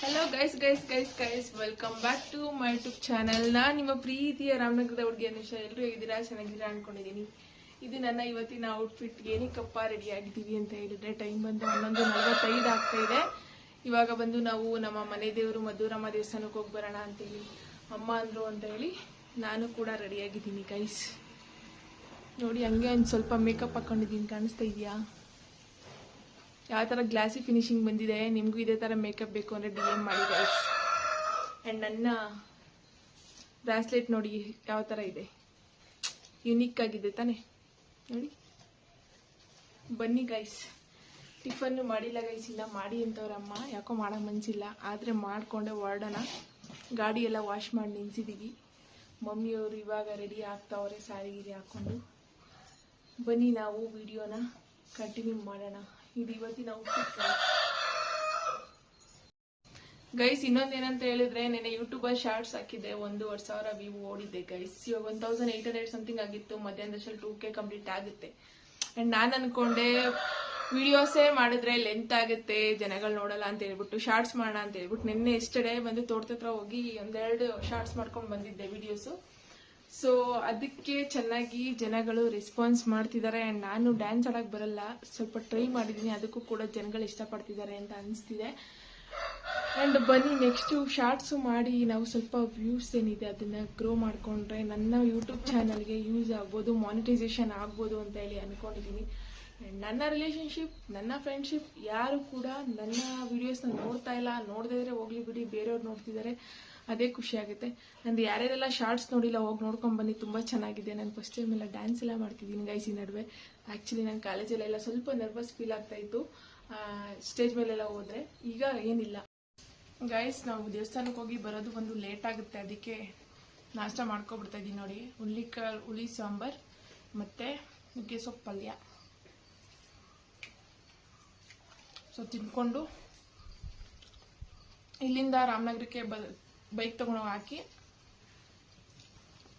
Hello guys welcome back to my YouTube channel. ನಾನು ನಿಮ್ಮ ಪ್ರೀತಿಯ ರಾಮನಗರದ ಹುಡುಗಿ ಅನುಷಾ. ಎಲ್ಲರೂ ಹೇಗಿದ್ದೀರಾ? ಚೆನ್ನಾಗಿದ್ದೀರಾ ಅನ್ಕೊಂಡಿದ್ದೀನಿ. ಇದು ನನ್ನ ಇವತ್ತಿನ ಔಟ್ಫಿಟ್. ಏನಕ್ಕಪ್ಪ ರೆಡಿ ಆಗಿದ್ದೀವಿ ಅಂತ ಹೇಳಿದ್ರೆ, ಟೈಮ್ ಬಂದು 11:45 ಆಗ್ತಾ ಇದೆ. ಇವಾಗ ಬಂದು ನಾವು ನಮ್ಮ ಮನೆ ದೇವರು ಮಧುರಮ್ಮ ದೇವಸ್ಥಾನಕ್ಕೆ ಹೋಗಿ ಬರೋಣ ಅಂತೇಳಿ ಅಮ್ಮ ಅಂದರು ಅಂತ ಹೇಳಿ ನಾನು ಕೂಡ ರೆಡಿಯಾಗಿದ್ದೀನಿ ಗೈಸ್. ನೋಡಿ, ಹಂಗೆ ಒಂದು ಸ್ವಲ್ಪ ಮೇಕಪ್ ಹಾಕೊಂಡಿದ್ದೀನಿ, ಕಾಣಿಸ್ತಾ ಇದೆಯಾ? ಯಾವ ಥರ ಗ್ಲಾಸಿ ಫಿನಿಶಿಂಗ್ ಬಂದಿದೆ. ನಿಮಗೂ ಇದೇ ಥರ ಮೇಕಪ್ ಬೇಕು ಅಂದರೆ DM ಮಾಡಿ ಗೈಸ್. ಆ್ಯಂಡ್ ನನ್ನ ಬ್ರಾಸ್ಲೆಟ್ ನೋಡಿ ಯಾವ ಥರ ಇದೆ, ಯುನೀಕ್ ಆಗಿದೆ ತಾನೆ. ನೋಡಿ, ಬನ್ನಿ ಗೈಸ್. ಟಿಫನ್ನು ಮಾಡಿಲ್ಲ ಗೈಸ್, ಇಲ್ಲ ಮಾಡಿ ಅಂತವ್ರಮ್ಮ. ಯಾಕೋ ಮಾಡೋಕ್ಕೆ ಮನಸ್ಸಿಲ್ಲ, ಆದರೆ ಮಾಡಿಕೊಂಡೆ ಹೊರಡೋಣ. ಗಾಡಿ ಎಲ್ಲ ವಾಶ್ ಮಾಡಿ ನಿಲ್ಸಿದ್ದೀವಿ. ಮಮ್ಮಿಯವರು ಇವಾಗ ರೆಡಿ ಆಗ್ತಾವ್ರೆ ಸಾರಿ ಗಿರಿ ಹಾಕ್ಕೊಂಡು. ಬನ್ನಿ ನಾವು ವಿಡಿಯೋನ ಕಂಟಿನ್ಯೂ ಮಾಡೋಣ. ಇದು ಇವತ್ತಿನ ಔಟ್ಫಿಟ್ ಗೈಸ್. ಇನ್ನೊಂದೇನಂತ ಹೇಳಿದ್ರೆ, ನೆನೆ ಯೂಟ್ಯೂಬಲ್ಲಿ ಶಾರ್ಟ್ಸ್ ಹಾಕಿದ್ದೆ, 1,500 ವ್ಯೂ ಓಡಿದೆ ಗೈಸ್. ಇವಾಗ 1,800 ಸಮಥಿಂಗ್ ಆಗಿತ್ತು. ಮಧ್ಯಾಹ್ನದಷ್ಟಲ್ಲಿ 2K ಕಂಪ್ಲೀಟ್ ಆಗುತ್ತೆ. ಆ್ಯಂಡ್ ನಾನು ಅನ್ಕೊಂಡೆ ವಿಡಿಯೋಸೇ ಮಾಡಿದ್ರೆ ಲೆಂತ್ ಆಗುತ್ತೆ, ಜನಗಳು ನೋಡಲ್ಲ ಅಂತ ಹೇಳ್ಬಿಟ್ಟು ಶಾರ್ಟ್ಸ್ ಮಾಡೋಣ ಅಂತ ಹೇಳ್ಬಿಟ್ಟು ನಿನ್ನೆ ಎಸ್ಟರ್ಡೇ ಬಂದು ತೋಟದ ಹತ್ರ ಹೋಗಿ 1-2 ಶಾರ್ಟ್ಸ್ ಮಾಡ್ಕೊಂಡು ಬಂದಿದ್ದೆ ವಿಡಿಯೋಸು. ಸೊ ಅದಕ್ಕೆ ಚೆನ್ನಾಗಿ ಜನಗಳು ರೆಸ್ಪಾನ್ಸ್ ಮಾಡ್ತಿದ್ದಾರೆ. ಆ್ಯಂಡ್ ನಾನು ಡ್ಯಾನ್ಸ್ ಆಡೋಕ್ಕೆ ಬರಲ್ಲ, ಸ್ವಲ್ಪ ಟ್ರೈ ಮಾಡಿದ್ದೀನಿ, ಅದಕ್ಕೂ ಕೂಡ ಜನಗಳು ಇಷ್ಟಪಡ್ತಿದ್ದಾರೆ ಅಂತ ಅನಿಸ್ತಿದೆ. ಆ್ಯಂಡ್ ಬನ್ನಿ ನೆಕ್ಸ್ಟು ಶಾರ್ಟ್ಸು ಮಾಡಿ ನಾವು ಸ್ವಲ್ಪ ವ್ಯೂಸ್ ಏನಿದೆ ಅದನ್ನು ಗ್ರೋ ಮಾಡಿಕೊಂಡ್ರೆ ನನ್ನ ಯೂಟ್ಯೂಬ್ ಚಾನಲ್ಗೆ ಯೂಸ್ ಆಗ್ಬೋದು, ಮಾನಿಟೈಸೇಷನ್ ಆಗ್ಬೋದು ಅಂತ ಹೇಳಿ ಅಂದ್ಕೊಂಡಿದ್ದೀನಿ. ಆ್ಯಂಡ್ ನನ್ನ ರಿಲೇಷನ್ಶಿಪ್, ನನ್ನ ಫ್ರೆಂಡ್ಶಿಪ್ ಯಾರು ಕೂಡ ನನ್ನ ವೀಡಿಯೋಸ್ನ ನೋಡ್ತಾ ಇಲ್ಲ. ನೋಡದೇ ಇದ್ರೆ ಹೋಗ್ಲಿ ಬಿಡಿ, ಬೇರೆಯವ್ರು ನೋಡ್ತಿದ್ದಾರೆ, ಅದೇ ಖುಷಿ ಆಗುತ್ತೆ. ನಂದು ಯಾರ್ಯಾರೆಲ್ಲ ಶಾರ್ಟ್ಸ್ ನೋಡಿಲ್ಲ ಹೋಗಿ ನೋಡ್ಕೊಂಡು ಬನ್ನಿ, ತುಂಬ ಚೆನ್ನಾಗಿದೆ. ನಾನು ಫಸ್ಟ್ ಟೈಮ್ ಎಲ್ಲ ಡ್ಯಾನ್ಸ್ ಎಲ್ಲ ಮಾಡ್ತಿದ್ದೀನಿ ಗೈಸ್ ಈ ನಡುವೆ. ಆ್ಯಕ್ಚುಲಿ ನಾನು ಕಾಲೇಜಲ್ಲೆಲ್ಲ ಸ್ವಲ್ಪ ನರ್ವಸ್ ಫೀಲ್ ಆಗ್ತಾಯಿತ್ತು ಸ್ಟೇಜ್ ಮೇಲೆಲ್ಲ ಹೋದರೆ. ಈಗ ಏನಿಲ್ಲ ಗೈಸ್. ನಾವು ದೇವಸ್ಥಾನಕ್ಕೆ ಹೋಗಿ ಬರೋದು ಒಂದು ಲೇಟ್ ಆಗುತ್ತೆ, ಅದಕ್ಕೆ ನಾಷ್ಟ ಮಾಡ್ಕೊಬಿಡ್ತಾ ಇದ್ದೀನಿ. ನೋಡಿ, ಹುಳಿ ಸಾಂಬಾರ್ ಮತ್ತು ನುಗ್ಗೆ ಸೊಪ್ಪು ಪಲ್ಯ. ಸೊ ತಿನ್ಕೊಂಡು ಇಲ್ಲಿಂದ ರಾಮನಗರಕ್ಕೆ ಬೈಕ್ ತಗೊಂಡೋಗಿ ಹಾಕಿ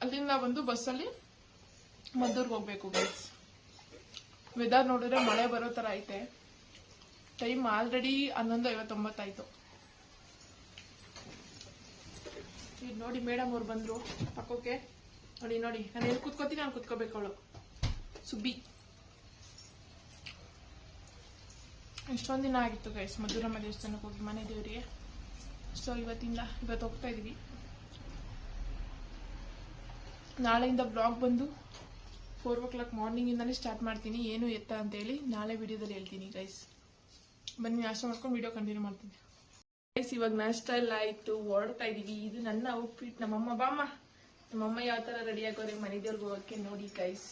ಅಲ್ಲಿಂದ ಬಂದು ಬಸ್ಸಲ್ಲಿ ಮದ್ದೂರ್ಗೆ ಹೋಗ್ಬೇಕು ಗೈಸ್. ವೆದರ್ ನೋಡಿದ್ರೆ ಮಳೆ ಬರೋ ಥರ ಐತೆ. ಟೈಮ್ ಆಲ್ರೆಡಿ 11:59 ಆಯಿತು. ಈಗ ನೋಡಿ, ಮೇಡಮ್ ಅವ್ರು ಬಂದರು ಪಕ್ಕೋಕೆ. ನೋಡಿ ನೋಡಿ, ನಾನು ಎಲ್ಲಿ ಕೂತ್ಕೋತೀನಿ ನಾನು ಕೂತ್ಕೋಬೇಕು. ಅವಳು ಸುಬ್ಬಿ. ಎಷ್ಟೊಂದು ದಿನ ಆಗಿತ್ತು ಗೈಸ್ ಮಧುರಮ್ಮ ದೇವಸ್ಥಾನಕ್ಕೆ ಹೋಗಿ ಮನೆ ದೇವರಿಗೆ. ಸೊ ಇವತ್ತು ಹೋಗ್ತಾ ಇದೀವಿ. ನಾಳೆಯಿಂದ ಬ್ಲಾಗ್ ಬಂದು 4 o'clock ಮಾರ್ನಿಂಗಿಂದಲೇ ಸ್ಟಾರ್ಟ್ ಮಾಡ್ತೀನಿ. ಏನು ಎತ್ತ ಅಂತೇಳಿ ನಾಳೆ ವಿಡಿಯೋದಲ್ಲಿ ಹೇಳ್ತೀನಿ ಗೈಸ್. ಬನ್ನಿ ನಾಷ್ಟ ಮಾಡ್ಕೊಂಡು ವಿಡಿಯೋ ಕಂಟಿನ್ಯೂ ಮಾಡ್ತೀನಿ ಗೈಸ್. ಇವಾಗ ನಾಷ್ಟ ಎಲ್ಲ ಆಯಿತು, ಹೊರಡ್ತಾ ಇದೀವಿ. ಇದು ನನ್ನ ಔಟ್ಫಿಟ್. ನಮ್ಮಮ್ಮ ಯಾವ ಥರ ರೆಡಿ ಆಗೋರೆ ಮನೆ ದೇವ್ರಿಗೆ ಹೋಗೋಕ್ಕೆ. ನೋಡಿ ಗೈಸ್,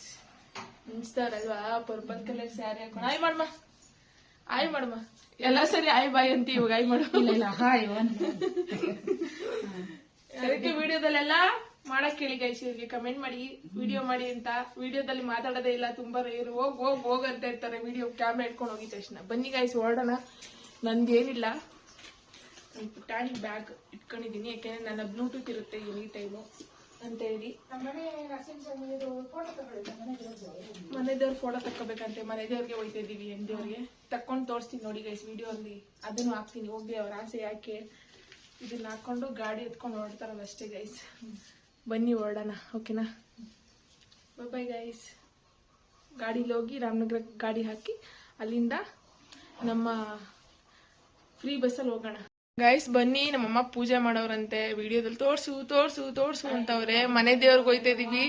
ಮಿಂಚ್ತಾರಲ್ವಾ ಪರ್ಪಲ್ ಕಲರ್ ಸ್ಯಾರಿ ಹಾಕೊಂಡು. ಆಯ್ ಮಾಡಮ್ಮ ಎಲ್ಲ ಸರಿ. ಆಯ್ ಬಾಯ್ ಅಂತ ಇವಾಗ ಆಯ್ ಮಾಡು. ಅದಕ್ಕೆ ವಿಡಿಯೋದಲ್ಲೆಲ್ಲ ಮಾಡಕ್ ಹೇಳಿ ಗೈಸ್, ಇವ್ರಿಗೆ ಕಮೆಂಟ್ ಮಾಡಿ ವಿಡಿಯೋ ಮಾಡಿ ಅಂತ. ವಿಡಿಯೋದಲ್ಲಿ ಮಾತಾಡೋದೇ ಇಲ್ಲ, ತುಂಬಾ ರೇರು. ಹೋಗ್ ಅಂತ ಇರ್ತಾರೆ ವಿಡಿಯೋ ಕ್ಯಾಮ್ರಾ ಇಟ್ಕೊಂಡು ಹೋಗಿದ ತಕ್ಷಣ. ಬನ್ನಿ ಗೈಸ್ ಹೊರಡೋಣ. ನಂದೇನಿಲ್ಲ, ಪುಟಾಣಿ ಬ್ಯಾಗ್ ಇಟ್ಕೊಂಡಿದ್ದೀನಿ, ಯಾಕೆಂದ್ರೆ ನನ್ನ ಬ್ಲೂಟೂತ್ ಇರುತ್ತೆ ಎನಿ ಟೈಮು ಅಂತ ಹೇಳಿ. ಮನೆ ದೇವ್ರ ಫೋಟೋ ತಕ್ಕೋಬೇಕಂತೆ, ಮನೆ ದೇವ್ರಿಗೆ ಹೋಯ್ತಾ ಇದ್ದೀವಿ. ಹೆಣ್ದೇವ್ರಿಗೆ ತಕ್ಕೊಂಡು ತೋರಿಸ್ತೀನಿ ನೋಡಿ ಗೈಸ್ ವಿಡಿಯೋಲ್ಲಿ. ಅದನ್ನು ಹಾಕ್ತೀನಿ, ಹೋಗಿ ಅವ್ರ ಆಸೆ ಯಾಕೆ. ಇದನ್ನ ಹಾಕೊಂಡು ಗಾಡಿ ಎತ್ಕೊಂಡು ಹೊರಡ್ತಾರಲ್ಲ ಅಷ್ಟೇ ಗೈಸ್. ಬನ್ನಿ ಹೊರಡೋಣ, ಓಕೆನಾ? Bye guys. ಗಾಡೀಲಿ ಹೋಗಿ ರಾಮನಗರ ಗಾಡಿ ಹಾಕಿ ಅಲ್ಲಿಂದ ನಮ್ಮ ಫ್ರೀ ಬಸ್ಸಲ್ಲಿ ಹೋಗೋಣ ಗೈಸ್. ಬನ್ನಿ, ನಮ್ಮಮ್ಮ ಪೂಜೆ ಮಾಡೋರಂತೆ. ವಿಡಿಯೋದಲ್ಲಿ ತೋರ್ಸು ಅಂತವ್ರೆ. ಮನೆ ದೇವ್ರಿಗೆ ಹೋಯ್ತಾ ಇದೀವಿ,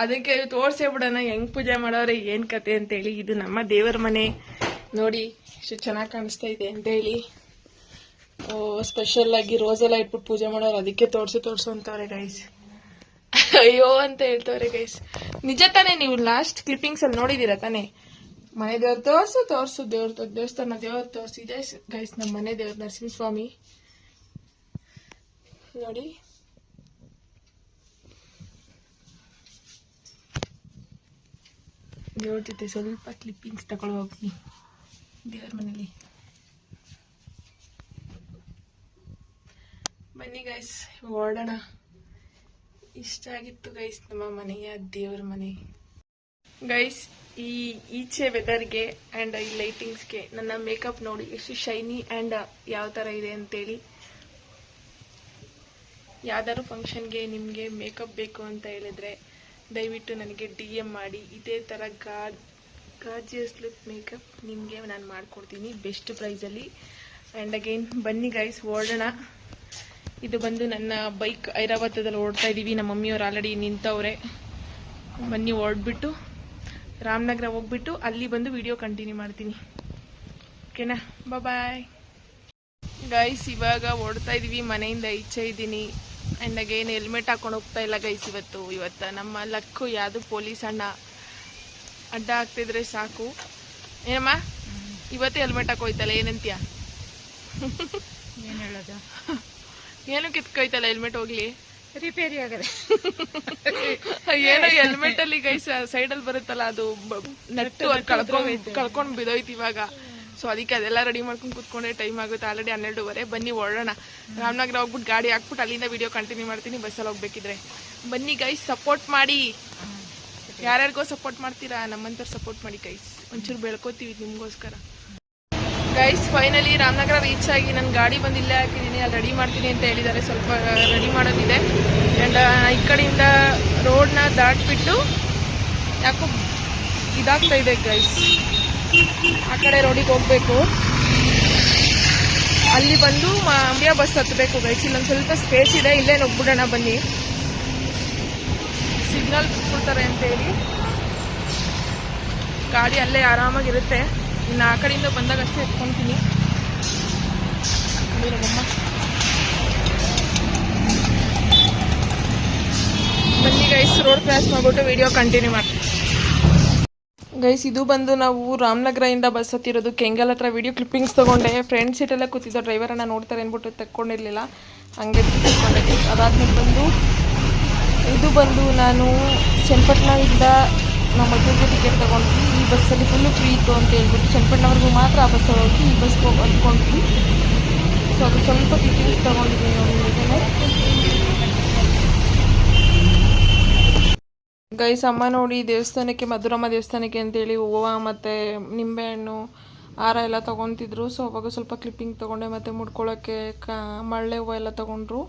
ಅದಕ್ಕೆ ತೋರ್ಸೇ ಬಿಡೋಣ ಹೆಂಗ್ ಪೂಜೆ ಮಾಡೋರೆ ಏನ್ ಕತೆ ಅಂತೇಳಿ. ಇದು ನಮ್ಮ ದೇವರ ಮನೆ ನೋಡಿ, ಎಷ್ಟು ಚೆನ್ನಾಗಿ ಕಾಣಿಸ್ತಾ ಇದೆ ಅಂತ ಹೇಳಿ. ಸ್ಪೆಷಲ್ ಆಗಿ ರೋಸ್ ಎಲ್ಲ ಇಟ್ಬಿಟ್ಟು ಪೂಜೆ ಮಾಡೋರು, ಅದಕ್ಕೆ ತೋರ್ಸು ಅಂತವ್ರೆ ಗೈಸ್. ಅಯ್ಯೋ ಅಂತ ಹೇಳ್ತವ್ರೆ ಗೈಸ್. ನಿಜ ತಾನೇ? ನೀವು ಲಾಸ್ಟ್ ಕ್ಲಿಪ್ಪಿಂಗ್ಸ್ ಅಲ್ಲಿ ನೋಡಿದೀರಾ ತಾನೇ? ಮನೆ ದೇವ್ರು ತೋರ್ಸು ದೇವಸ್ಥಾನ ದೇವ್ರು ತೋರಿಸಿ. ಇದೆ ಗೈಸ್ ನಮ್ಮ ಮನೆ ದೇವ್ರು ನರಸಿಂಹಸ್ವಾಮಿ. ನೋಡಿ, ದೇವ್ರ ಜೊತೆ ಸ್ವಲ್ಪ ಕ್ಲಿಪ್ಪಿಂಗ್ಸ್ ತಗೊಳ್ಳಿ ಹೋಗ್ತೀನಿ ದೇವ್ರ ಮನೇಲಿ. ಬನ್ನಿ ಗೈಸ್ ಹೊರಡೋಣ. ಇಷ್ಟ ಆಗಿತ್ತು ಗೈಸ್ ನಮ್ಮ ಮನೆಯ ದೇವ್ರ ಮನೆ ಗೈಸ್. ಈ ಈಚೆ ವೆದರ್ಗೆ ಆ್ಯಂಡ್ ಈ ಲೈಟಿಂಗ್ಸ್ಗೆ ನನ್ನ ಮೇಕಪ್ ನೋಡಿ ಎಷ್ಟು ಶೈನಿ ಆ್ಯಂಡ್ ಯಾವ ಥರ ಇದೆ ಅಂತೇಳಿ. ಯಾವ್ದಾದ್ರು ಫಂಕ್ಷನ್ಗೆ ನಿಮಗೆ ಮೇಕಪ್ ಬೇಕು ಅಂತ ಹೇಳಿದ್ರೆ ದಯವಿಟ್ಟು ನನಗೆ DM ಮಾಡಿ. ಇದೇ ಥರ ಗಾರ್ಜಿಯಸ್ ಲುಕ್ ಮೇಕಪ್ ನಿಮಗೆ ನಾನು ಮಾಡಿಕೊಡ್ತೀನಿ ಬೆಸ್ಟ್ ಪ್ರೈಸಲ್ಲಿ. ಆ್ಯಂಡ್ ಅಗೈನ್ ಬನ್ನಿ ಗೈಸ್ ಓಡೋಣ. ಇದು ಬಂದು ನನ್ನ ಬೈಕ್ ಐರಾವತದಲ್ಲಿ ಓಡ್ತಾ ಇದ್ದೀವಿ. ನಮ್ಮ ಮಮ್ಮಿಯವ್ರು ಆಲ್ರೆಡಿ ನಿಂತವ್ರೆ. ಬನ್ನಿ ಓಡ್ಬಿಟ್ಟು ರಾಮನಗರ ಹೋಗ್ಬಿಟ್ಟು ಅಲ್ಲಿ ಬಂದು ವಿಡಿಯೋ ಕಂಟಿನ್ಯೂ ಮಾಡ್ತೀನಿ. ಓಕೆನಾ, ಬಾಯ್ ಗೈಸ್. ಇವಾಗ ಓಡ್ತಾ ಇದೀವಿ, ಮನೆಯಿಂದ ಈಚೆ ಇದ್ದೀನಿ. ಆ್ಯಂಡ್ ಅಗೇನ್ ಹೆಲ್ಮೆಟ್ ಹಾಕೊಂಡು ಹೋಗ್ತಾ ಇಲ್ಲ ಗೈಸ್. ಇವತ್ತು ನಮ್ಮ ಲಕ್ಕು ಯಾವುದು ಪೊಲೀಸ್ ಅಣ್ಣ ಅಡ್ಡ ಹಾಕ್ತಿದ್ರೆ ಸಾಕು. ಏನಮ್ಮ ಇವತ್ತೇ ಹೆಲ್ಮೆಟ್ ಹಾಕೋಯ್ತಲ್ಲ, ಏನಂತೀಯ? ಏನು ಹೇಳೋದು, ಏನು ಕಿತ್ಕೊಯ್ತಲ್ಲ ಹೆಲ್ಮೆಟ್, ಹೋಗ್ಲಿ ರಿಪೇರಿ ಆಗದೆ. ಏನೋ ಹೆಲ್ಮೆಟ್ ಅಲ್ಲಿ ಗೈಸ್ ಸೈಡಲ್ಲಿ ಬರುತ್ತಲ್ಲ, ಅದು ನಟ್ಟು ಕಳ್ಕೊಂಡು ಬಿದ್ದೋಯ್ತು ಇವಾಗ. ಸೊ ಅದಕ್ಕೆ ಅದೆಲ್ಲ ರೆಡಿ ಮಾಡ್ಕೊಂಡು ಕೂತ್ಕೊಂಡೆ, ಟೈಮ್ ಆಗುತ್ತೆ ಆಲ್ರೆಡಿ 12:15. ಬನ್ನಿ ಓಡೋಣ. ರಾಮನಗರ ಹೋಗ್ಬಿಟ್ಟು ಗಾಡಿ ಹಾಕ್ಬಿಟ್ಟು ಅಲ್ಲಿಂದ ವಿಡಿಯೋ ಕಂಟಿನ್ಯೂ ಮಾಡ್ತೀನಿ ಬಸ್ಸಲ್ಲಿ ಹೋಗ್ಬೇಕಿದ್ರೆ. ಬನ್ನಿ ಗೈಸ್, ಸಪೋರ್ಟ್ ಮಾಡಿ. ಯಾರ್ಯಾರಿಗೋ ಸಪೋರ್ಟ್ ಮಾಡ್ತೀರಾ, ನಮ್ಮಂತರ ಸಪೋರ್ಟ್ ಮಾಡಿ ಗೈಸ್. ಒಂಚೂರು ಬೆಳ್ಕೋತೀವಿ ನಿಮ್ಗೋಸ್ಕರ ಗೈಸ್. ಫೈನಲಿ ರಾಮನಗರ ರೀಚ್ ಆಗಿ ನನ್ನ ಗಾಡಿ ಬಂದು ಇಲ್ಲೇ ಹಾಕಿದ್ದೀನಿ. ಅಲ್ಲಿ ರೆಡಿ ಮಾಡ್ತೀನಿ ಅಂತ ಹೇಳಿದ್ದಾರೆ, ಸ್ವಲ್ಪ ರೆಡಿ ಮಾಡೋದಿದೆ. ಆ್ಯಂಡ್ ಈ ಕಡೆಯಿಂದ ರೋಡ್ನ ದಾಟ್ಬಿಟ್ಟು ಯಾಕೋ ಇದಾಗ್ತಾ ಇದೆ ಗೈಸ್, ಆ ಕಡೆ ರೋಡಿಗೆ ಹೋಗ್ಬೇಕು. ಅಲ್ಲಿ ಬಂದು ಮಂಡ್ಯ ಬಸ್ ಹತ್ತಬೇಕು ಗೈಸ್. ಇಲ್ಲೊಂದು ಸ್ವಲ್ಪ ಸ್ಪೇಸ್ ಇದೆ, ಇಲ್ಲೇ ಹೋಗ್ಬಿಡೋಣ ಬನ್ನಿ. ಸಿಗ್ನಲ್ ಕೊಡ್ತಾರೆ ಅಂತ ಹೇಳಿ ಗಾಡಿ ಅಲ್ಲೇ ಆರಾಮಾಗಿರುತ್ತೆ. ಇನ್ನು ಆ ಕಡೆಯಿಂದ ಬಂದಾಗ ಅಷ್ಟೇ ಎತ್ಕೊತೀನಿ. ಬನ್ನಿ ಗೈಸ್, ರೋಡ್ ಕ್ರಾಸ್ ಮಾಡ್ಬಿಟ್ಟು ವಿಡಿಯೋ ಕಂಟಿನ್ಯೂ ಮಾಡ್ತೀನಿ ಗೈಸ್. ಇದು ಬಂದು ನಾವು ರಾಮನಗರದಿಂದ ಬಸ್ ಹತ್ತಿರೋದು. ಕೆಂಗಲ್ ಹತ್ರ ವಿಡಿಯೋ ಕ್ಲಿಪ್ಪಿಂಗ್ಸ್ ತೊಗೊಂಡೆ. ಫ್ರಂಟ್ ಸೀಟೆಲ್ಲ ಕೂತಿದ್ದೋ, ಡ್ರೈವರನ್ನು ನೋಡ್ತಾರೆ ಅಂದ್ಬಿಟ್ಟು ತಕ್ಕೊಂಡಿರಲಿಲ್ಲ, ಹಂಗೆ ತಗೊಂಡೆ. ಅದಾದ್ಮೇಲೆ ಇದು ಬಂದು ನಾನು ಚನ್ನಪಟ್ಟಣದಿಂದ ನಮ್ಮ ಮದುವೆಗೆ ಟಿಕೆಟ್ ತೊಗೊಂಡ್ವಿ. ಈ ಬಸ್ಸಲ್ಲಿ ಫುಲ್ಲು ಫ್ರೀ ಇತ್ತು ಅಂತ ಹೇಳ್ಬಿಟ್ಟು ಚನ್ನಪಟ್ಟಣವರೆಗೂ ಮಾತ್ರ ಆ ಬಸ್ಸಲ್ಲಿ ಹೋಗಿ ಈ ಬಸ್ಗೆ ಹೋಗಿ ಅಂದ್ಕೊಂಡ್ವಿ. ಸೊ ಅದು ಸ್ವಲ್ಪ ಕ್ಲಿಪ್ಪಿಂಗ್ಸ್ ತೊಗೊಂಡಿದ್ದೀನಿ ನಿಮಗೆ ಗೈಸ್. ಅಮ್ಮ ನೋಡಿ ದೇವಸ್ಥಾನಕ್ಕೆ, ಮಧುರಮ್ಮ ದೇವಸ್ಥಾನಕ್ಕೆ ಅಂತೇಳಿ ಹೂವು ಮತ್ತು ನಿಂಬೆಹಣ್ಣು ಹಾರ ಎಲ್ಲ ತೊಗೊತಿದ್ರು. ಸೊ ಅವಾಗ ಸ್ವಲ್ಪ ಕ್ಲಿಪ್ಪಿಂಗ್ ತೊಗೊಂಡೆ. ಮತ್ತು ಮುಡ್ಕೊಳ್ಳೋಕ್ಕೆ ಮಳ್ಳೆ ಹೂವು ಎಲ್ಲ ತೊಗೊಂಡ್ರು.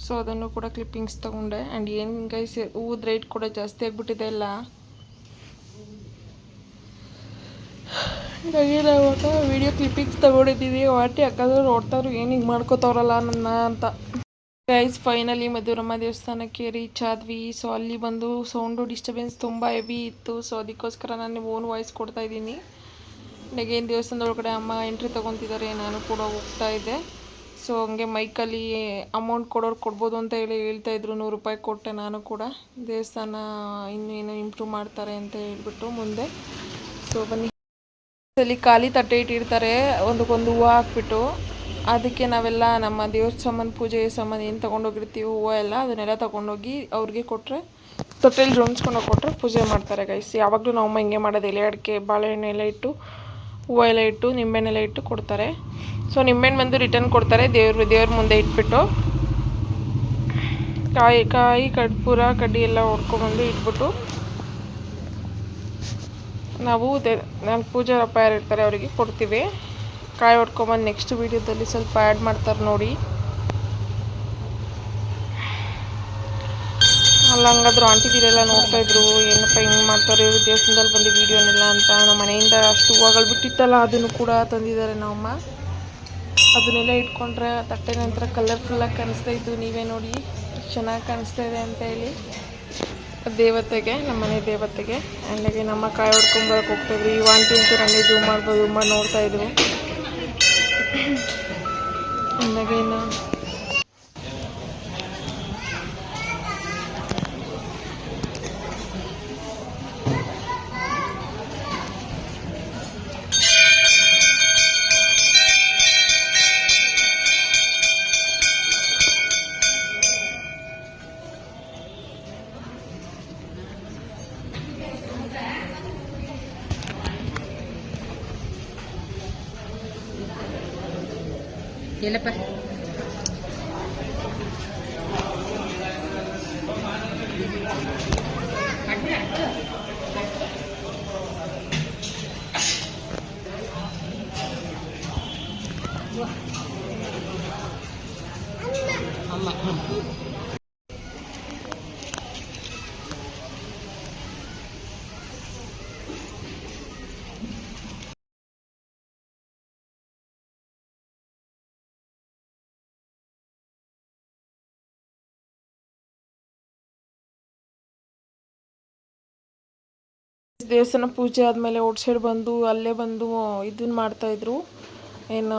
ಸೊ ಅದನ್ನು ಕೂಡ ಕ್ಲಿಪ್ಪಿಂಗ್ಸ್ ತೊಗೊಂಡೆ. ಆ್ಯಂಡ್ ಏನು ಗೈಸ್, ಹೂವದ ರೇಟ್ ಕೂಡ ಜಾಸ್ತಿ ಆಗಿಬಿಟ್ಟಿದೆ ಎಲ್ಲ. ಇವಾಗ ವಿಡಿಯೋ ಕ್ಲಿಪ್ಪಿಂಗ್ಸ್ ತೊಗೊಂಡಿದ್ದೀವಿ. ವಾಟಿ ಹಾಕಿದ್ರು ನೋಡ್ತಾವ್ರು, ಏನು ಹಿಂಗೆ ಮಾಡ್ಕೋತಾವ್ರಲ್ಲ ನನ್ನ ಅಂತ. ಗೈಸ್ ಫೈನಲಿ ಮಧುರಮ್ಮ ದೇವಸ್ಥಾನಕ್ಕೆ ರೀಚ್ ಆದ್ವಿ. ಸೊ ಅಲ್ಲಿ ಬಂದು ಸೌಂಡು ಡಿಸ್ಟರ್ಬೆನ್ಸ್ ತುಂಬ ಹೆವಿ ಇತ್ತು. ಸೊ ಅದಕ್ಕೋಸ್ಕರ ನಾನು ಓನ್ ವಾಯ್ಸ್ ಕೊಡ್ತಾ ಇದ್ದೀನಿ. ನೆಗೇನು ದೇವಸ್ಥಾನದ ಒಳಗಡೆ ಅಮ್ಮ ಎಂಟ್ರಿ ತೊಗೊತಿದ್ದಾರೆ, ನಾನು ಕೂಡ ಹೋಗ್ತಾ ಇದ್ದೆ. ಸೊ ಹಂಗೆ ಮೈಕಲ್ಲಿ ಅಮೌಂಟ್ ಕೊಡೋರು ಕೊಡ್ಬೋದು ಅಂತ ಹೇಳ್ತಾಯಿದ್ರು. 100 ರೂಪಾಯಿ ಕೊಟ್ಟೆ ನಾನು ಕೂಡ. ದೇವಸ್ಥಾನ ಇನ್ನೇನು ಇಂಪ್ರೂವ್ ಮಾಡ್ತಾರೆ ಅಂತ ಹೇಳ್ಬಿಟ್ಟು ಮುಂದೆ. ಸೊ ಬನ್ನಿ, ಅಲ್ಲಿ ಖಾಲಿ ತಟ್ಟೆ ಇಟ್ಟಿರ್ತಾರೆ, ಒಂದಕ್ಕೊಂದು ಹೂವು ಹಾಕ್ಬಿಟ್ಟು. ಅದಕ್ಕೆ ನಾವೆಲ್ಲ ನಮ್ಮ ದೇವ್ರ ಸಾಮಾನು, ಪೂಜೆ ಸಾಮಾನು ಏನು ತೊಗೊಂಡೋಗಿರ್ತೀವಿ ಹೂವು ಎಲ್ಲ, ಅದನ್ನೆಲ್ಲ ತೊಗೊಂಡೋಗಿ ಅವ್ರಿಗೆ ಕೊಟ್ಟರೆ, ತೊಟ್ಟೆಲಿ ಜೋಡಿಸ್ಕೊಂಡೋಗಿ ಕೊಟ್ಟರೆ ಪೂಜೆ ಮಾಡ್ತಾರೆ ಗೈಸ್. ಯಾವಾಗಲೂ ನಾವಮ್ಮ ಹಿಂಗೆ ಮಾಡೋದು. ಎಲೆ ಅಡಿಕೆ, ಬಾಳೆಹಣ್ಣು ಎಲ್ಲ ಇಟ್ಟು, ಹೂವು ಎಲ್ಲ ಇಟ್ಟು, ನಿಂಬೆಹಣ್ಣೆಲ್ಲ ಇಟ್ಟು ಕೊಡ್ತಾರೆ. ಸೊ ನಿಂಬೆಹಣ್ಣು ಬಂದು ರಿಟರ್ನ್ ಕೊಡ್ತಾರೆ ದೇವ್ರ ಮುಂದೆ ಇಟ್ಬಿಟ್ಟು. ಕಾಯಿ ಕರ್ಪೂರ ಕಡ್ಡಿ ಎಲ್ಲ ಹೊಡ್ಕೊಬಂದು ಇಟ್ಬಿಟ್ಟು ನಾವು ನಾನು ಪೂಜಾರಪ್ಪ ಯಾರು ಇರ್ತಾರೆ ಅವರಿಗೆ ಕೊಡ್ತೀವಿ. ಕಾಯಿ ಹೊಡ್ಕೊಬಂದು ನೆಕ್ಸ್ಟ್ ವೀಡಿಯೋದಲ್ಲಿ ಸ್ವಲ್ಪ ಆ್ಯಡ್ ಮಾಡ್ತಾರೆ ನೋಡಿ. ಅಲ್ಲ ಹಂಗಾದ್ರು ಆಂಟಿದಿರೆಲ್ಲ ನೋಡ್ತಾಯಿದ್ರು, ಏನಪ್ಪ ಹಿಂಗೆ ಮಾಡ್ತಾರೆ ಇವರು ದೇವಸ್ಥಾನದಲ್ಲಿ ಬಂದು ವೀಡಿಯೋನೆಲ್ಲ ಅಂತ. ನಮ್ಮ ಮನೆಯಿಂದ ಅಷ್ಟು ಹೂವುಗಳು ಬಿಟ್ಟಿತ್ತಲ್ಲ, ಅದನ್ನು ಕೂಡ ತಂದಿದ್ದಾರೆ ನಮ್ಮಮ್ಮ. ಅದನ್ನೆಲ್ಲ ಇಟ್ಕೊಂಡ್ರೆ ತಟ್ಟೆ ನಂತರ ಕಲರ್ಫುಲ್ಲಾಗಿ ಕಾಣಿಸ್ತಾ ಇದ್ದು, ನೀವೇ ನೋಡಿ ಎಷ್ಟು ಚೆನ್ನಾಗಿ ಕಾಣಿಸ್ತಾ ಇದೆ ಅಂತ ಹೇಳಿ ದೇವತೆಗೆ, ನಮ್ಮ ಮನೆ ದೇವತೆಗೆ. ಆ್ಯಂಡಾಗೆ ನಮ್ಮ ಕಾಯಿ ಹೊಡ್ಕೊಂಬರಕ್ಕೆ ಹೋಗ್ತಾಯಿದ್ವಿ. ಈ ಆಂಟಿ ಅಂತೂ ನನಗೆ ಜೂಮ್ ಮಾಡಿ ನೋಡ್ತಾಯಿದ್ರು. ಆ್ಯಂಡಾಗೆ ಇನ್ನು ಎಲ್ಲಪ್ಪ ಅಮ್ಮ. ದೇವಸ್ಥಾನ ಪೂಜೆ ಆದಮೇಲೆ ಔಟ್ ಸೈಡ್ ಬಂದು ಅಲ್ಲೇ ಬಂದು ಇದನ್ನ ಮಾಡ್ತಾಯಿದ್ರು, ಏನು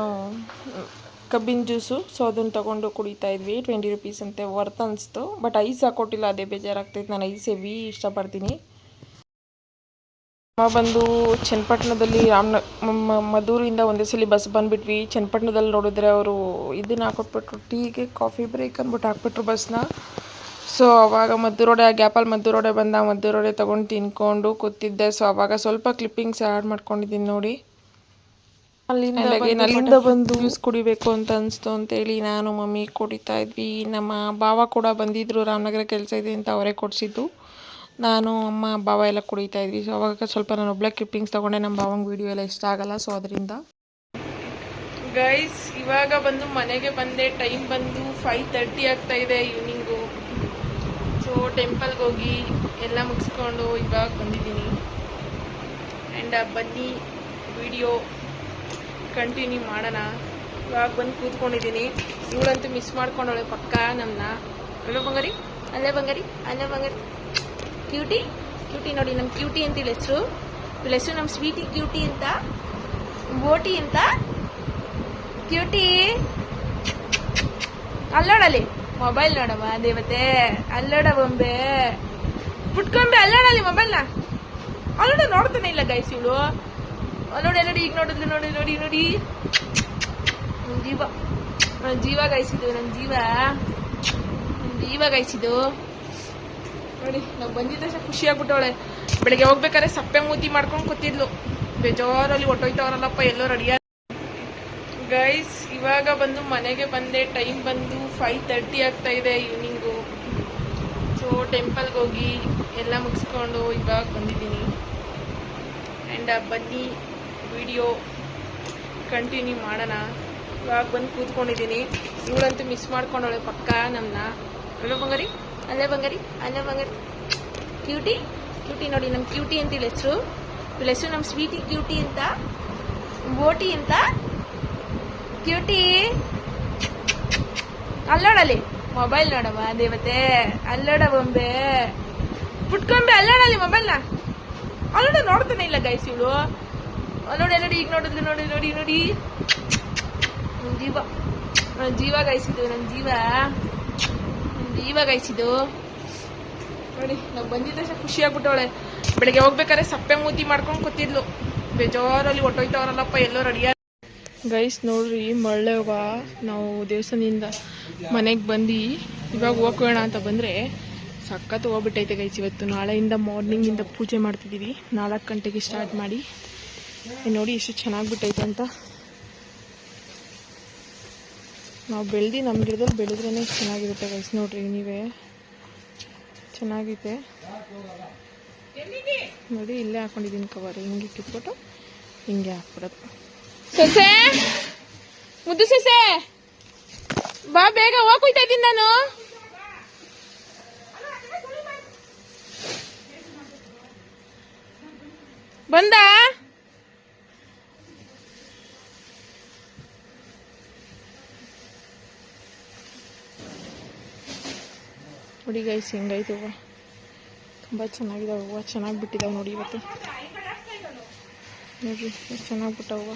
ಕಬ್ಬಿನ ಜ್ಯೂಸು. ಸೊ ಅದನ್ನು ತೊಗೊಂಡು ಕುಡಿತಾ ಇದ್ವಿ. 20 ರುಪೀಸ್ ಅಂತೆ, ವರ್ತ್ ಅನಿಸ್ತು. ಬಟ್ ಐಸ್ ಹಾಕೊಟ್ಟಿಲ್ಲ, ಅದೇ ಬೇಜಾರಾಗ್ತೈತೆ. ನಾನು ಐಸ್ ಹೆವಿ ಇಷ್ಟಪಡ್ತೀನಿ. ನಾವು ಬಂದು ಚನ್ನಪಟ್ಟಣದಲ್ಲಿ ಮಧೂರಿಂದ ಒಂದೇ ಸಲ ಬಸ್ ಬಂದುಬಿಟ್ವಿ. ಚನ್ನಪಟ್ಟಣದಲ್ಲಿ ನೋಡಿದ್ರೆ ಅವರು ಇದನ್ನು ಹಾಕೊಟ್ಬಿಟ್ರು, ಟೀಗೆ ಕಾಫಿ ಬ್ರೇಕ್ ಅಂದ್ಬಿಟ್ಟು ಹಾಕ್ಬಿಟ್ರು ಬಸ್ನ. ಸೊ ಅವಾಗ ಮದ್ದೂರೋಡೆ ಗ್ಯಾಪಲ್ಲಿ ಮದ್ದೂರೋಡೆ ಬಂದ, ಮದ್ದೂರೋಡೆ ತೊಗೊಂಡು ತಿನ್ಕೊಂಡು ಕೂತಿದ್ದೆ. ಸೊ ಅವಾಗ ಸ್ವಲ್ಪ ಕ್ಲಿಪ್ಪಿಂಗ್ಸ್ ಆ್ಯಡ್ ಮಾಡ್ಕೊಂಡಿದ್ದೀನಿ ನೋಡಿ. ಅಲ್ಲಿಂದ ಬಂದು ಜ್ಯೂಸ್ ಕುಡಿಬೇಕು ಅಂತ ಅನಿಸ್ತು ಅಂತೇಳಿ ನಾನು ಮಮ್ಮಿ ಕುಡಿತಾ ಇದ್ವಿ. ನಮ್ಮ ಭಾವ ಕೂಡ ಬಂದಿದ್ದರು, ರಾಮನಗರ ಕೆಲಸ ಇದೆ ಅಂತ ಅವರೇ ಕೊಡಿಸಿದ್ದು. ನಾನು ಅಮ್ಮ ಭಾವ ಎಲ್ಲ ಕುಡಿತಾ ಇದ್ವಿ. ಸೊ ಅವಾಗ ಸ್ವಲ್ಪ ನಾನು ಒಬ್ಬಳೆ ಕ್ಲಿಪ್ಪಿಂಗ್ಸ್ ತೊಗೊಂಡೆ. ನಮ್ಮ ಭಾವಂಗೆ ವೀಡಿಯೋ ಎಲ್ಲ ಇಷ್ಟ ಆಗಲ್ಲ, ಸೊ ಅದರಿಂದ. ಗೈಸ್ ಇವಾಗ ಬಂದು ಮನೆಗೆ ಬಂದೆ. ಟೈಮ್ ಬಂದು 5:30 ಆಗ್ತಾ ಇದೆ ಈವ್ನಿಂಗು. ಸೊ ಟೆಂಪಲ್ಗೆ ಹೋಗಿ ಎಲ್ಲ ಮುಗಿಸ್ಕೊಂಡು ಇವಾಗ ಬಂದಿದ್ದೀನಿ. ಆ್ಯಂಡ್ ಬನ್ನಿ ವಿಡಿಯೋ ಕಂಟಿನ್ಯೂ ಮಾಡೋಣ. ಇವಾಗ ಬಂದು ಕೂತ್ಕೊಂಡಿದ್ದೀನಿ. ಇವಳಂತೂ ಮಿಸ್ ಮಾಡ್ಕೊಂಡವಳೆ ಪಕ್ಕ ನಮ್ಮನ್ನ. ಅಲ್ಲೋ ಬಂಗಾರಿ, ಅಲ್ಲೇ ಬಂಗಾರಿ, ಅಲ್ಲೇ ಬಂಗಾರಿ. ಕ್ಯೂಟಿ ಕ್ಯೂಟಿ ನೋಡಿ, ನಮ್ಮ ಕ್ಯೂಟಿ ಅಂತ ಇಲ್ಲ ಹೆಸರು. ಇವಳ ಹೆಸರು ನಮ್ಮ ಸ್ವೀಟಿ ಕ್ಯೂಟಿ ಅಂತ, ಬೋಟಿ ಅಂತ. ಕ್ಯೂಟಿ ಅಲ್ಲೋಡಲಿ, ಮೊಬೈಲ್ ನೋಡಮ್ಮ ದೇವತೆ, ಅಲ್ಲೋಡ ಬೊಂಬೆ ಪುಟ್ಕೊಂಬೆ, ಅಲ್ಲೋಡಲಿ ಮೊಬೈಲ್ನ. ಅಲ್ಲೋಡ ನೋಡ್ತಾನೆ ಇಲ್ಲ ಗೈಸ್ ಇವಳು. ಅಲ್ಲೋಡಿ ಅಲ್ಲೋಡಿ, ಈಗ ನೋಡಿದ್ಲು ನೋಡಿ ನೋಡಿ ನೋಡಿ. ನನ್ನ ಜೀವ, ನನ್ನ ಜೀವ ಗಾಯಿಸಿದ್ದು, ನನ್ನ ಜೀವ, ನನ್ನ ಜೀವ ಗಾಯಿಸಿದ್ದು ನೋಡಿ. ನಾವು ಬಂದಿದ್ದ ತಕ್ಷಣ ಖುಷಿ ಆಗ್ಬಿಟ್ಟವಳೆ. ಬೆಳಗ್ಗೆ ಹೋಗ್ಬೇಕಾದ್ರೆ ಸಪ್ಪೆ ಮೂತಿ ಮಾಡ್ಕೊಂಡು ಕೂತಿದ್ಲು. ಬೇಜಾರಲ್ಲಿ ಹೊಟ್ಟೋಯ್ತವ್ರಲ್ಲಪ್ಪ ಎಲ್ಲೋ ರೆಡಿಯಾಗಿ. ಗೈಸ್ ಇವಾಗ ಬಂದು ಮನೆಗೆ ಬಂದೆ. ಟೈಮ್ ಬಂದು 5:30 ಆಗ್ತಾ ಇದೆ ಈವ್ನಿಂಗು. ಸೊ ಟೆಂಪಲ್ಗೆ ಹೋಗಿ ಎಲ್ಲ ಮುಗಿಸ್ಕೊಂಡು ಇವಾಗ ಬಂದಿದ್ದೀನಿ. ಆ್ಯಂಡ್ ಬನ್ನಿ ವಿಡಿಯೋ ಕಂಟಿನ್ಯೂ ಮಾಡೋಣ. ಇವಾಗ ಬಂದು ಕೂತ್ಕೊಂಡಿದ್ದೀನಿ. ಇವಳಂತೂ ಮಿಸ್ ಮಾಡ್ಕೊಂಡವಳೆ ಪಕ್ಕ ನಮ್ಮನ್ನ. ಅಲ್ಲೋ ಬಂಗಾರಿ, ಅಲ್ಲೇ ಬಂಗಾರಿ, ಅಲ್ಲೇ ಬಂಗಾರಿ. ಕ್ಯೂಟಿ ಕ್ಯೂಟಿ ನೋಡಿ, ನಮ್ಮ ಕ್ಯೂಟಿ ಅಂತ ಇಲ್ಲ ಹೆಸರು. ಇವಳ ಹೆಸರು ನಮ್ಮ ಸ್ವೀಟಿ ಕ್ಯೂಟಿ ಅಂತ, ಬೋಟಿ ಅಂತ. ಕ್ಯೂಟಿ ಅಲ್ಲೋಡಲಿ, ಮೊಬೈಲ್ ನೋಡಮ್ಮ ದೇವತೆ, ಅಲ್ಲೋಡ ಬೊಂಬೆ ಪುಟ್ಕೊಂಬೆ, ಅಲ್ಲೋಡಲಿ ಮೊಬೈಲ್ನ. ಅಲ್ಲೋಡ ನೋಡ್ತಾನೆ ಇಲ್ಲ ಗೈಸ್ ಇವಳು. ಅಲ್ಲೋಡಿ ಅಲ್ಲೋಡಿ, ಈಗ ನೋಡಿದ್ಲು ನೋಡಿ ನೋಡಿ ನೋಡಿ. ನನ್ನ ಜೀವ, ನನ್ನ ಜೀವ ಗಾಯಿಸಿದ್ದು, ನನ್ನ ಜೀವ, ನನ್ನ ಜೀವ ಗಾಯಿಸಿದ್ದು ನೋಡಿ. ನಾವು ಬಂದಿದ್ದ ತಕ್ಷಣ ಖುಷಿ ಆಗ್ಬಿಟ್ಟವಳೆ. ಬೆಳಗ್ಗೆ ಹೋಗ್ಬೇಕಾದ್ರೆ ಸಪ್ಪೆ ಮೂತಿ ಮಾಡ್ಕೊಂಡು ಕೂತಿದ್ಲು. ಬೇಜಾರಲ್ಲಿ ಹೊಟ್ಟೋಯ್ತವ್ರಲ್ಲಪ್ಪ ಎಲ್ಲೋ ರೆಡಿಯಾಗಿ. ಗೈಸ್ ನೋಡ್ರಿ, ಮಳ್ಳೆ ಹೂವ. ನಾವು ದೇವಸ್ಥಾನದಿಂದ ಮನೆಗೆ ಬಂದು ಇವಾಗ ಹೋಗೋಣ ಅಂತ ಬಂದರೆ ಸಖತ್ ಹೋಗ್ಬಿಟ್ಟೈತೆ ಗೈಸ್. ಇವತ್ತು ನಾಳೆಯಿಂದ ಮಾರ್ನಿಂಗಿಂದ ಪೂಜೆ ಮಾಡ್ತಿದ್ದೀವಿ. 4 ಗಂಟೆಗೆ ಸ್ಟಾರ್ಟ್ ಮಾಡಿ ನೋಡಿ ಎಷ್ಟು ಚೆನ್ನಾಗ್ಬಿಟ್ಟೈತೆ ಅಂತ. ನಾವು ಬೆಳೆದು ನಮ್ಮ ಗಿಡದಲ್ಲಿ ಬೆಳೆದ್ರೇ ಚೆನ್ನಾಗಿರುತ್ತೆ ಗೈಸ್. ನೋಡ್ರಿ ನೀವೇ, ಚೆನ್ನಾಗೈತೆ ನೋಡಿ. ಇಲ್ಲೇ ಹಾಕೊಂಡಿದ್ದೀನಿ ಕವರ್, ಹಿಂಗೆ ಕಿತ್ಬಿಟ್ಟು ಹಿಂಗೆ ಹಾಕ್ಬಿಡೋದು. ಸೊಸೆ, ಮುದ್ದು ಸೊಸೆ ಬಾ ಬೇಗ, ಹೋಗ್ತಾ ಇದ್ದೀನಿ ನಾನು. ಬಂದ ನೋಡಿ ಗೈಸ್, ಹೆಂಗೈತೆ ಹೂವು. ತುಂಬ ಚೆನ್ನಾಗಿದ್ದಾವೆ ಹೂವು, ಚೆನ್ನಾಗಿ ಬಿಟ್ಟಿದ್ದಾವೆ ನೋಡಿ ಇವತ್ತು. ನೋಡ್ರಿ ಎಷ್ಟು ಚೆನ್ನಾಗಿ ಹೂವು.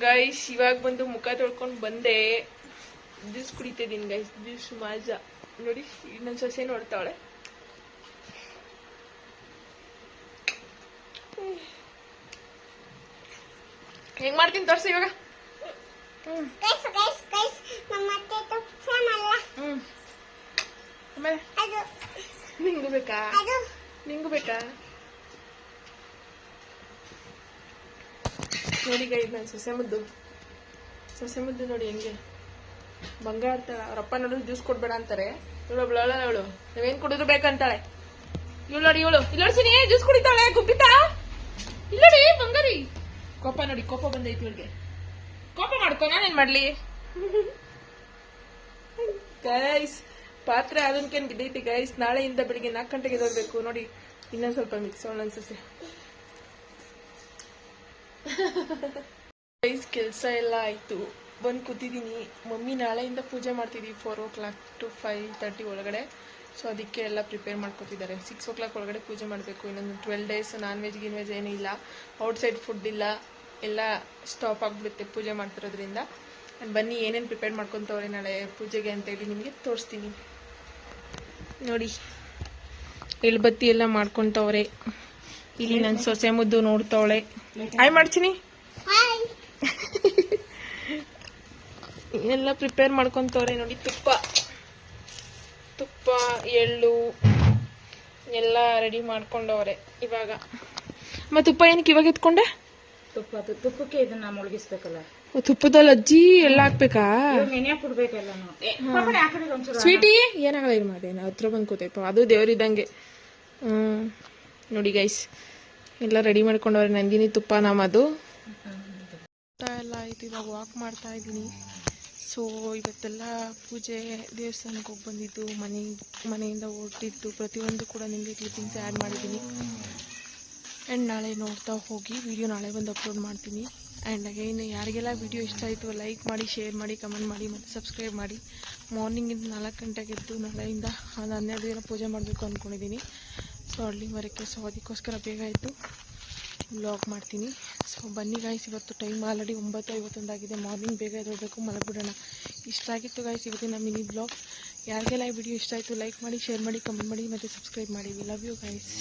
ಗೈಸ್ ಇವಾಗ ಬಂದು ಮುಖ ತೊಳ್ಕೊಂಡು ಬಂದೆ. ಜ್ಯೂಸ್ ಕುಡಿತಿದ್ದೀನಿ ಗೈಸ್, ಜ್ಯೂಸ್ ಮಾಜಾ ನೋಡಿ. ನನ್ನ ಸೊಸೆ ನೋಡ್ತಾವಳೆ. ಹೆಂಗ್ ಮಾಡ್ತೀನಿ ತೋರ್ಸಿ ಇವಾಗ. ಆಮೇಲೆ ನಿಂಗು ಬೇಕಾ, ನಿಂಗು ಬೇಕಾ ನೋಡಿ ಗೈಸ್. ನನ್ನ ಸೊಸೆ ಮುದ್ದು, ಸೊಸೆ ಮುದ್ದು ನೋಡಿ ಹೆಂಗೆ ಬಂಗಾರ ತರ. ಅವ್ರಪ್ಪ ನೋಡಿದ್ರು ಜ್ಯೂಸ್ ಕೊಡ್ಬೇಡ ಅಂತಾರೆ. ಇವಳು ಅವಳು ನಾವೇನ್ ಕುಡಿದ್ರು ಬೇಕಂತಾಳೆ. ಇವಳು ನೋಡಿ, ಇವಳು ಇಲ್ಲೋಡ್ಸಿನಿ ಜ್ಯೂಸ್ ಕುಡಿತಾಳೆ. ಗುಬ್ಬಿತಾ ಇಲ್ಲೋಡಿ ಬಂಗಾರಿ. ಕೋಪ ನೋಡಿ, ಕೋಪ ಬಂದೈತಿ ಇವಳಿಗೆ. ಕೋಪ ಮಾಡ್ಕೊ, ನಾನೇನ್ ಮಾಡ್ಲಿ. ಗೈಸ್ ಪಾತ್ರೆ ಅದನ್ಕೇನು ಬಿದ್ದೈತಿ ಗೈಸ್. ನಾಳೆಯಿಂದ ಬೆಳಿಗ್ಗೆ 4 ಗಂಟೆಗೆ ಎದ್ದೇಳಬೇಕು. ನೋಡಿ ಇನ್ನೊಂದು ಸ್ವಲ್ಪ ಮಿಕ್ಸ್ ಅನ್ಸುತ್ತೆ ಗೈಸ್. ಕೆಲಸ ಎಲ್ಲ ಆಯಿತು, ಬಂದು ಕೂತಿದ್ದೀನಿ. ಮಮ್ಮಿ ನಾಳೆಯಿಂದ ಪೂಜೆ ಮಾಡ್ತಿದ್ದೀವಿ 4 o'clock to 5:30 ಒಳಗಡೆ. ಸೊ ಅದಕ್ಕೆ ಎಲ್ಲ ಪ್ರಿಪೇರ್ ಮಾಡ್ಕೊತಿದ್ದಾರೆ. 6 o'clock ಒಳಗಡೆ ಪೂಜೆ ಮಾಡಬೇಕು. ಇನ್ನೊಂದು 12 days ನಾನ್ ವೆಜ್ ಗಿನ್ವೆಜ್ ಏನೂ ಇಲ್ಲ, ಔಟ್ಸೈಡ್ ಫುಡ್ ಇಲ್ಲ, ಎಲ್ಲ ಸ್ಟಾಪ್ ಆಗಿಬಿಡುತ್ತೆ ಪೂಜೆ ಮಾಡ್ತಿರೋದ್ರಿಂದ. ಬನ್ನಿ ಏನೇನು ಪ್ರಿಪೇರ್ ಮಾಡ್ಕೊತವ್ರೆ ನಾಳೆ ಪೂಜೆಗೆ ಅಂತೇಳಿ ನಿಮಗೆ ತೋರಿಸ್ತೀನಿ. ನೋಡಿ ಎಳ್ಬತ್ತಿ ಎಲ್ಲ ಮಾಡ್ಕೊತವ್ರೆ. ಇಲ್ಲಿ ನನ್ನ ಸೊಸೆ ಮುದ್ದು ನೋಡ್ತಾವಳೆ. ಹಾಯ್ ಮಾಡ್ತೀನಿ. ಎಲ್ಲ ಪ್ರಿಪೇರ್ ಮಾಡ್ಕೊತವ್ರೆ ನೋಡಿ. ತುಪ್ಪ ಎಳ್ಳು ಎಲ್ಲ ರೆಡಿ ಮಾಡ್ಕೊಂಡವ್ರೆ ಇವಾಗ. ಮತ್ತೆ ತುಪ್ಪ ಏನಕ್ಕೆ ಇವಾಗ ಎತ್ಕೊಂಡೆ? ತುಪ್ಪಕ್ಕೆ ಇದನ್ನ ಮುಳುಗಿಸ್ಬೇಕಲ್ಲ. ತುಪ್ಪದಲ್ಲಿ ಅಜ್ಜಿ ಎಲ್ಲ ಹಾಕ್ಬೇಕಾ? ನೆನೆಯಕ್ಕೆ ಬಿಡ್ಬೇಕಲ್ಲ. ಸ್ವೀಟಿ ಏನಾಗಲ್ಲ ಇದು ಮಾಡಿ ಹತ್ರ ಬಂದು ಕೂತೈಪ. ಅದು ದೇವರಿದ್ದಂಗೆ. ನೋಡಿ ಗೈಸ್ ಎಲ್ಲ ರೆಡಿ ಮಾಡ್ಕೊಂಡವ್ರೆ. ನಂದಿನಿ ತುಪ್ಪ ನಮ್ಮದು ಎಲ್ಲ ಆಯ್ತು. ಇವಾಗ ವಾಕ್ ಮಾಡ್ತಾ ಇದ್ದೀನಿ. ಸೊ ಇವತ್ತೆಲ್ಲ ಪೂಜೆ ದೇವಸ್ಥಾನಕ್ಕೆ ಹೋಗಿ ಬಂದಿದ್ದು, ಮನೆಯಿಂದ ಹೊರಟಿದ್ದು ಪ್ರತಿಯೊಂದು ಕೂಡ ನಿಮಗೆ ಕ್ಲಿಪ್ಪಿಂಗ್ಸ್ ಆ್ಯಡ್ ಮಾಡಿದ್ದೀನಿ. ಆ್ಯಂಡ್ ನಾಳೆ ನೋಡ್ತಾ ಹೋಗಿ ವಿಡಿಯೋ ನಾಳೆ ಬಂದು ಅಪ್ಲೋಡ್ ಮಾಡ್ತೀನಿ. ಆ್ಯಂಡ್ ಅಗೈನ್ ಯಾರಿಗೆಲ್ಲ ವಿಡಿಯೋ ಇಷ್ಟ ಆಯಿತು ಲೈಕ್ ಮಾಡಿ, ಶೇರ್ ಮಾಡಿ, ಕಮೆಂಟ್ ಮಾಡಿ ಮತ್ತು ಸಬ್ಸ್ಕ್ರೈಬ್ ಮಾಡಿ. ಮಾರ್ನಿಂಗಿಂದ 4 ಗಂಟೆಗೆ ಎದ್ದು ನಾಳೆಯಿಂದ 12 ದಿನ ಪೂಜೆ ಮಾಡಬೇಕು ಅಂದ್ಕೊಂಡಿದ್ದೀನಿ. ಸೊ ಅಲ್ಲಿವರೆಗೆ. ಸೊ ಅದಕ್ಕೋಸ್ಕರ ಬೇಗ ಆಯಿತು ವ್ಲಾಗ್ ಮಾಡ್ತೀನಿ. ಸೊ ಬನ್ನಿ ಗಾಯ್ಸ್, ಇವತ್ತು ಟೈಮ್ ಆಲ್ರೆಡಿ 9:51 ಆಗಿದೆ. ಮಾರ್ನಿಂಗ್ ಬೇಗ ಎದ್ದೇಳಬೇಕು, ಮಲಗಿಬಿಡೋಣ. ಇಷ್ಟ ಆಗಿತ್ತು ಗಾಯ್ಸ್ ಇವತ್ತಿನ ಮಿನಿ ಬ್ಲಾಗ್. ಯಾರಿಗೆಲ್ಲ ಈ ವಿಡಿಯೋ ಇಷ್ಟ ಆಯಿತು ಲೈಕ್ ಮಾಡಿ, ಶೇರ್ ಮಾಡಿ, ಕಮೆಂಟ್ ಮಾಡಿ ಮತ್ತು ಸಬ್ಸ್ಕ್ರೈಬ್ ಮಾಡಿ. We love you guys.